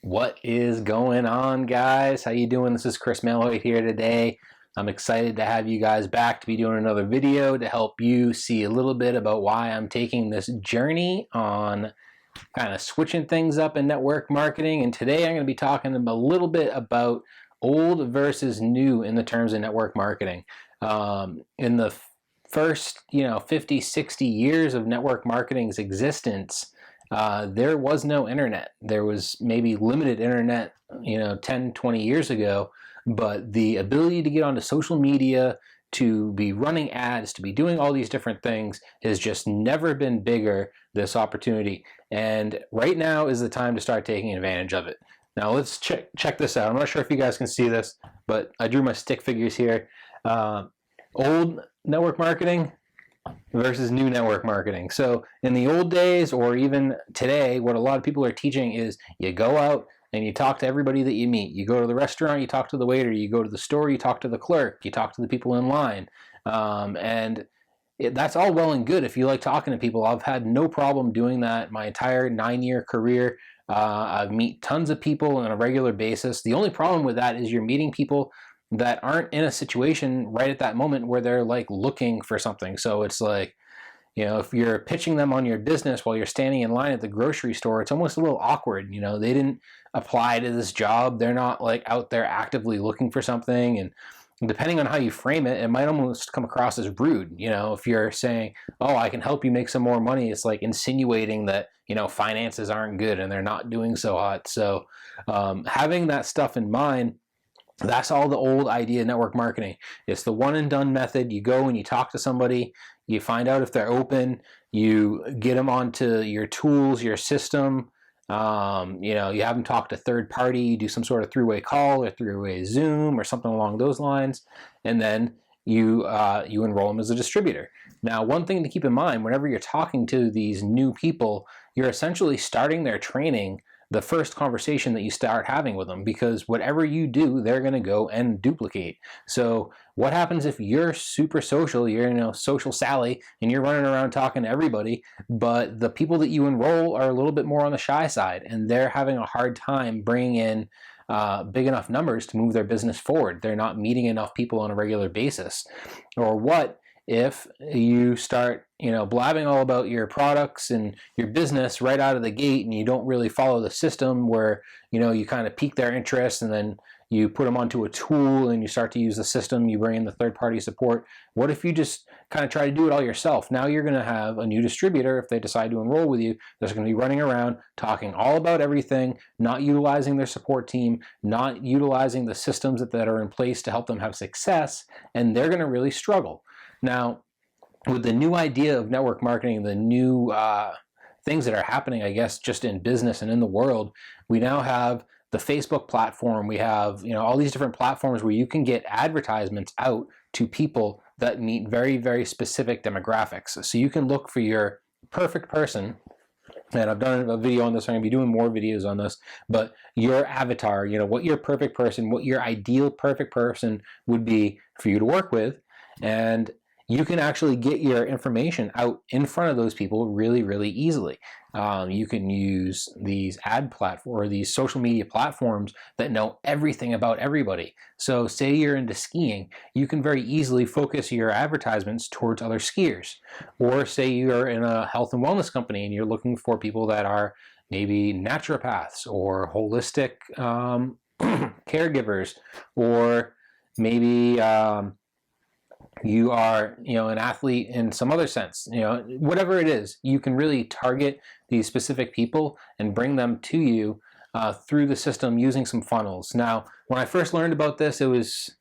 What is going on, guys? How you doing? This is Chris Malloy here today. I'm excited to have you guys back to be doing another video to help you see a little bit about why I'm taking this journey on kind of switching things up in network marketing. And today I'm going to be talking a little bit about old versus new in the terms of network marketing. In the first 50, 60 years of network marketing's existence, there was no internet. There was maybe limited internet 10, 20 years ago, but the ability to get onto social media, to be running ads, to be doing all these different things has just never been bigger, this opportunity. And right now is the time to start taking advantage of it. Now let's check this out. I'm not sure if you guys can see this, but I drew my stick figures here. Old network marketing versus new network marketing. So in the old days, or even today, what a lot of people are teaching is you go out and you talk to everybody that you meet. You go to the restaurant, you talk to the waiter. You go to the store, you talk to the clerk. You talk to the people in line. That's all well and good if you like talking to people. I've had no problem doing that my entire 9-year career. I meet tons of people on a regular basis. The only problem with that is you're meeting people that aren't in a situation right at that moment where they're like looking for something. So it's like, if you're pitching them on your business while you're standing in line at the grocery store, it's almost a little awkward. They didn't apply to this job. They're not like out there actively looking for something. And depending on how you frame it, it might almost come across as rude. If you're saying, oh, I can help you make some more money, it's like insinuating that, finances aren't good and they're not doing so hot. So having that stuff in mind, that's all the old idea of network marketing. It's the one and done method. You go and you talk to somebody, you find out if they're open, you get them onto your tools, your system. You have them talk to third party, you do some sort of three-way call or three-way Zoom or something along those lines, and then you enroll them as a distributor. Now, one thing to keep in mind, whenever you're talking to these new people, you're essentially starting their training the first conversation that you start having with them, because whatever you do, they're going to go and duplicate. So what happens if you're super social, you're social Sally, and you're running around talking to everybody, but the people that you enroll are a little bit more on the shy side, and they're having a hard time bringing in big enough numbers to move their business forward? They're not meeting enough people on a regular basis. Or what if you start blabbing all about your products and your business right out of the gate, and you don't really follow the system where you kind of pique their interest, and then you put them onto a tool and you start to use the system, you bring in the third-party support? What if you just kind of try to do it all yourself? Now you're going to have a new distributor, if they decide to enroll with you, that's going to be running around talking all about everything, not utilizing their support team, not utilizing the systems that are in place to help them have success, and they're going to really struggle. Now, with the new idea of network marketing, the new things that are happening, I guess, just in business and in the world, we now have the Facebook platform. We have, all these different platforms where you can get advertisements out to people that meet very, very specific demographics. So you can look for your perfect person. And I've done a video on this. I'm going to be doing more videos on this. But your avatar, what your perfect person, what your ideal perfect person would be for you to work with. And you can actually get your information out in front of those people really, really easily. You can use these ad platforms or these social media platforms that know everything about everybody. So say you're into skiing, you can very easily focus your advertisements towards other skiers. Or say you're in a health and wellness company and you're looking for people that are maybe naturopaths or holistic caregivers, or maybe you are, an athlete in some other sense, whatever it is, you can really target these specific people and bring them to you through the system using some funnels. Now, when I first learned about this, it was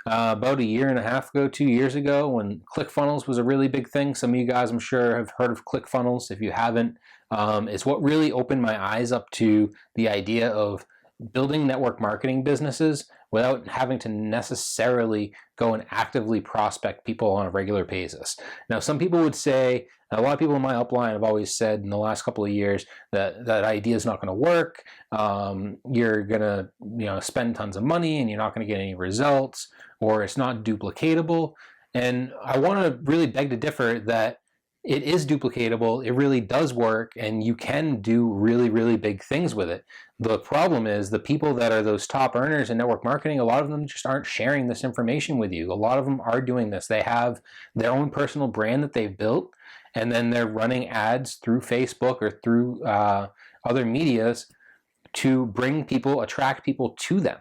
about 1.5 years ago, 2 years ago, when ClickFunnels was a really big thing. Some of you guys, I'm sure, have heard of ClickFunnels. If you haven't, it's what really opened my eyes up to the idea of building network marketing businesses without having to necessarily go and actively prospect people on a regular basis. Now, some people would say, a lot of people in my upline have always said in the last couple of years that that idea is not going to work. You're going to spend tons of money and you're not going to get any results, or it's not duplicatable. And I want to really beg to differ that it is duplicatable. It really does work, and you can do really, really big things with it. The problem is the people that are those top earners in network marketing, a lot of them just aren't sharing this information with you. A lot of them are doing this. They have their own personal brand that they've built, and then they're running ads through Facebook or through other medias to bring people, attract people to them.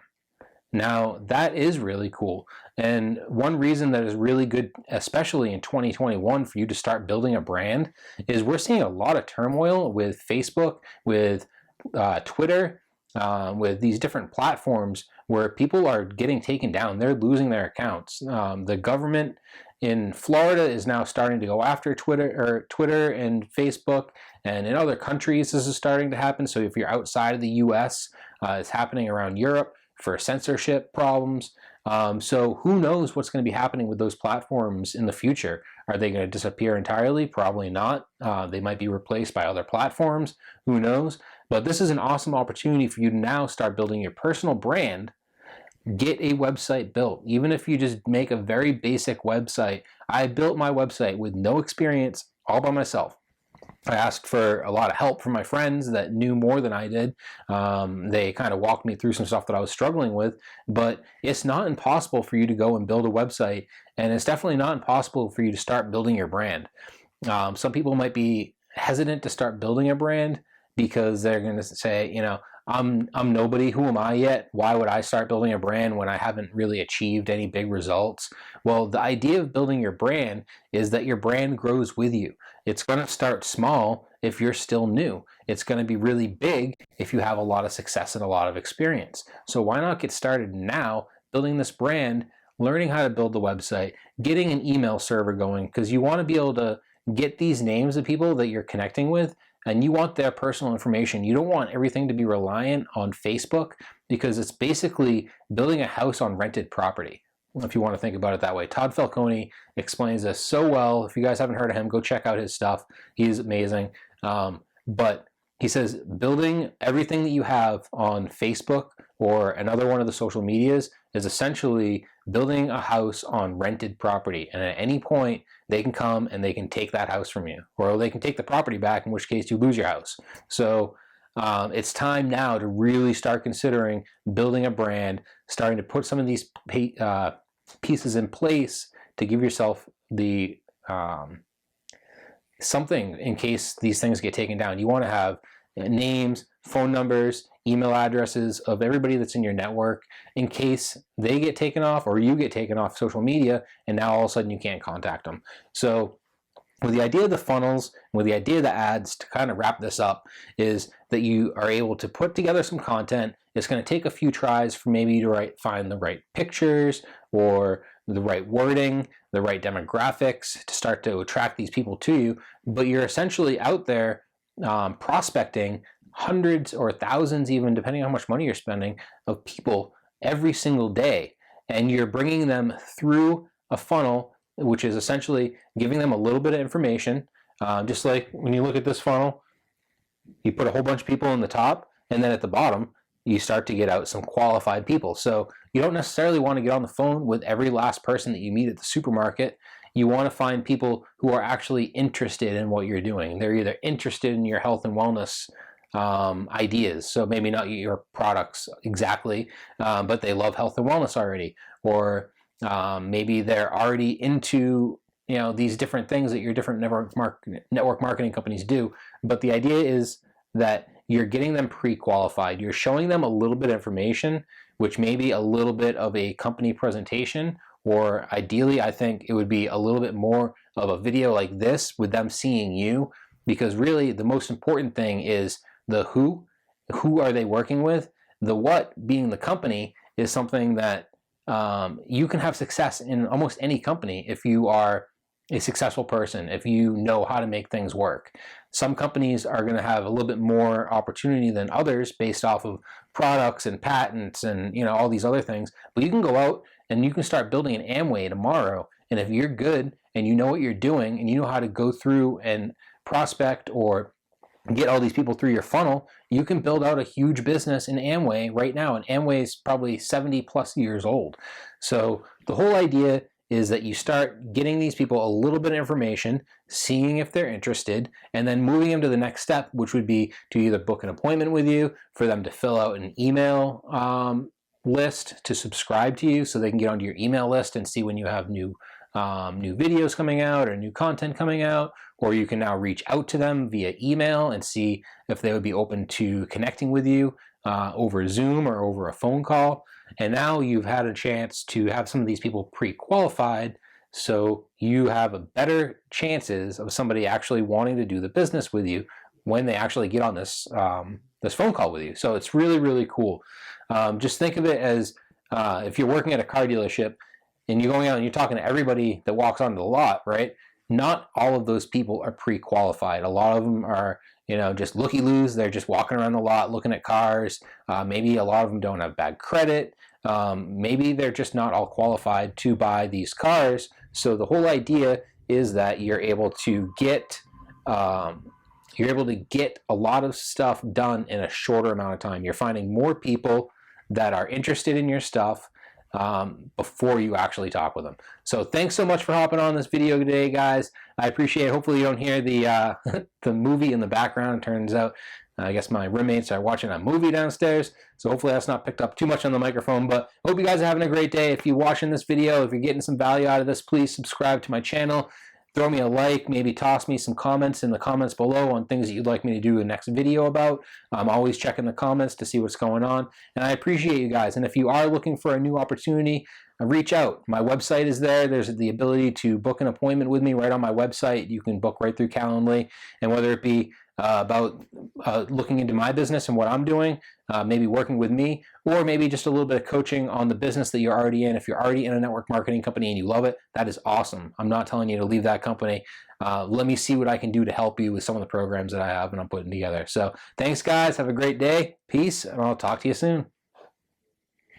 Now, that is really cool. And one reason that is really good, especially in 2021, for you to start building a brand is we're seeing a lot of turmoil with Facebook, with Twitter, with these different platforms where people are getting taken down. They're losing their accounts. The government in Florida is now starting to go after Twitter and Facebook, and in other countries this is starting to happen. So if you're outside of the US, it's happening around Europe for censorship problems. So who knows what's going to be happening with those platforms in the future? Are they going to disappear entirely? Probably not. They might be replaced by other platforms. Who knows? But this is an awesome opportunity for you to now start building your personal brand. Get a website built. Even if you just make a very basic website. I built my website with no experience, all by myself. I asked for a lot of help from my friends that knew more than I did. They kind of walked me through some stuff that I was struggling with, but it's not impossible for you to go and build a website, and it's definitely not impossible for you to start building your brand. Some people might be hesitant to start building a brand because they're going to say, you know, I'm nobody. Who am I yet? Why would I start building a brand when I haven't really achieved any big results? Well, the idea of building your brand is that your brand grows with you. It's going to start small if you're still new. It's going to be really big if you have a lot of success and a lot of experience. So why not get started now building this brand, learning how to build the website, getting an email server going, because you want to be able to get these names of people that you're connecting with, and you want their personal information. You don't want everything to be reliant on Facebook, because it's basically building a house on rented property, if you want to think about it that way. Todd Falcone explains this so well. If you guys haven't heard of him, go check out his stuff. He's amazing. But he says building everything that you have on Facebook or another one of the social medias is essentially building a house on rented property. And at any point, they can come and they can take that house from you, or they can take the property back, in which case you lose your house. So it's time now to really start considering building a brand, starting to put some of these pieces in place to give yourself the something in case these things get taken down. You want to have names, phone numbers, email addresses of everybody that's in your network in case they get taken off or you get taken off social media and now all of a sudden you can't contact them. So with the idea of the funnels, with the idea of the ads, to kind of wrap this up, is that you are able to put together some content. It's going to take a few tries for maybe you to find the right pictures or the right wording, the right demographics to start to attract these people to you. But you're essentially out there prospecting hundreds or thousands, even depending on how much money you're spending, of people every single day. And you're bringing them through a funnel, which is essentially giving them a little bit of information. Just like when you look at this funnel, you put a whole bunch of people in the top, and then at the bottom, you start to get out some qualified people. So you don't necessarily want to get on the phone with every last person that you meet at the supermarket. You want to find people who are actually interested in what you're doing. They're either interested in your health and wellness ideas, so maybe not your products exactly, but they love health and wellness already, or maybe they're already into these different things that your different network marketing companies do. But the idea is that you're getting them pre-qualified. You're showing them a little bit of information, which may be a little bit of a company presentation, or ideally, I think it would be a little bit more of a video like this with them seeing you, because really the most important thing is the who are they working with. The what, being the company, is something that you can have success in almost any company if you are a successful person, if you know how to make things work. Some companies are going to have a little bit more opportunity than others based off of products and patents and all these other things. But you can go out and you can start building an Amway tomorrow. And if you're good and you know what you're doing and you know how to go through and prospect or get all these people through your funnel, you can build out a huge business in Amway right now. And Amway is probably 70 plus years old. So the whole idea is that you start getting these people a little bit of information, seeing if they're interested, and then moving them to the next step, which would be to either book an appointment with you, for them to fill out an email list to subscribe to you so they can get onto your email list and see when you have new videos coming out or new content coming out, or you can now reach out to them via email and see if they would be open to connecting with you over Zoom or over a phone call. And now you've had a chance to have some of these people pre-qualified, so you have a better chances of somebody actually wanting to do the business with you when they actually get on this this phone call with you. So it's really, really cool. Just think of it as if you're working at a car dealership and you're going out and you're talking to everybody that walks onto the lot, right? Not all of those people are pre-qualified. A lot of them are, just looky-loos. They're just walking around the lot looking at cars. Maybe a lot of them don't have bad credit. Maybe they're just not all qualified to buy these cars. So the whole idea is that you're able to get a lot of stuff done in a shorter amount of time. You're finding more people that are interested in your stuff before you actually talk with them. So thanks so much for hopping on this video today, guys. I appreciate it. Hopefully you don't hear the the movie in the background. It turns out I guess my roommates are watching a movie downstairs, so hopefully that's not picked up too much on the microphone. But I hope you guys are having a great day. If you're watching this video, if you're getting some value out of this, please subscribe to my channel. Throw me a like, maybe toss me some comments in the comments below on things that you'd like me to do a next video about. I'm always checking the comments to see what's going on, and I appreciate you guys. And if you are looking for a new opportunity, reach out. My website is there. There's the ability to book an appointment with me right on my website. You can book right through Calendly, and whether it be about looking into my business and what I'm doing, maybe working with me, or maybe just a little bit of coaching on the business that you're already in. If you're already in a network marketing company and you love it, that is awesome. I'm not telling you to leave that company. Let me see what I can do to help you with some of the programs that I have and I'm putting together. So thanks, guys. Have a great day. Peace, and I'll talk to you soon.